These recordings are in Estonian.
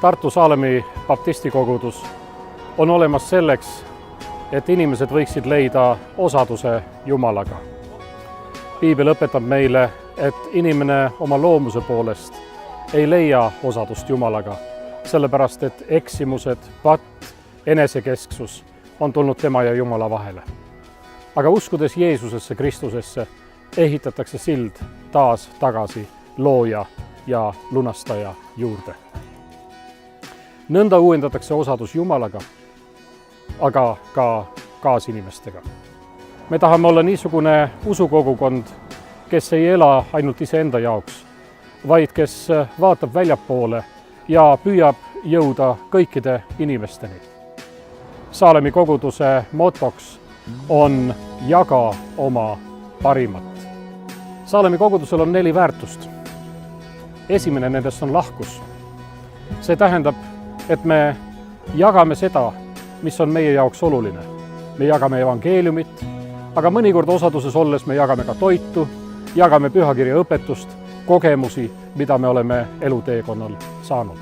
Tartu Saalemi baptistikogudus on olemas selleks, et inimesed võiksid leida osaduse Jumalaga. Piibel õpetab meile, et inimene oma loomuse poolest ei leia osadust Jumalaga, sellepärast et eksimused, patt, enesekesksus on tulnud tema ja Jumala vahele. Aga uskudes Jeesusesse, Kristusesse, ehitatakse sild taas tagasi looja ja lunastaja juurde. Nõnda uuendatakse osadus Jumalaga, aga ka kaasinimestega. Me tahame olla niisugune usukogukond, kes ei ela ainult iseenda jaoks, vaid kes vaatab väljapoole ja püüab jõuda kõikide inimesteni. Saalemi koguduse motoks on jaga oma parimat. Saalemi kogudusel on 4 väärtust. Esimene nendest on lahkus. See tähendab, et me jagame seda, mis on meie jaoks oluline. Me jagame evangeeliumit, aga mõnikord osaduses olles me jagame ka toitu, jagame pühakirja õpetust, kogemusi, mida me oleme eluteekonnal saanud.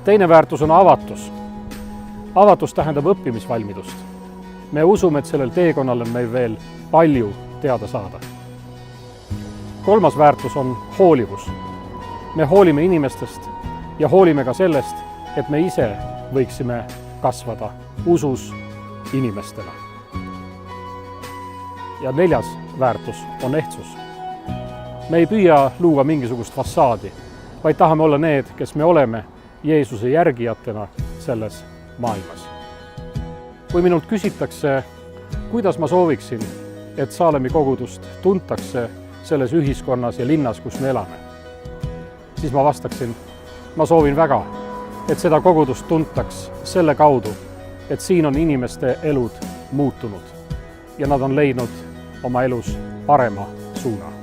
Teine väärtus on avatus. Avatus tähendab õppimisvalmidust. Me usume, et sellel teekonnal on meil veel palju teada saada. Kolmas väärtus on hoolivus. Me hoolime inimestest ja hoolime ka sellest, et me ise võiksime kasvada usus inimestena. Ja 4. väärtus on ehtsus. Me ei püüa luua mingisugust fassaadi, vaid tahame olla need, kes me oleme Jeesuse järgijatena selles maailmas. Kui minult küsitakse, kuidas ma sooviksin, et Saalemi kogudust tuntakse selles ühiskonnas ja linnas, kus me elame, siis ma vastaksin, ma soovin väga, et seda kogudust tuntaks selle kaudu, et siin on inimeste elud muutunud ja nad on leidnud oma elus parema suuna.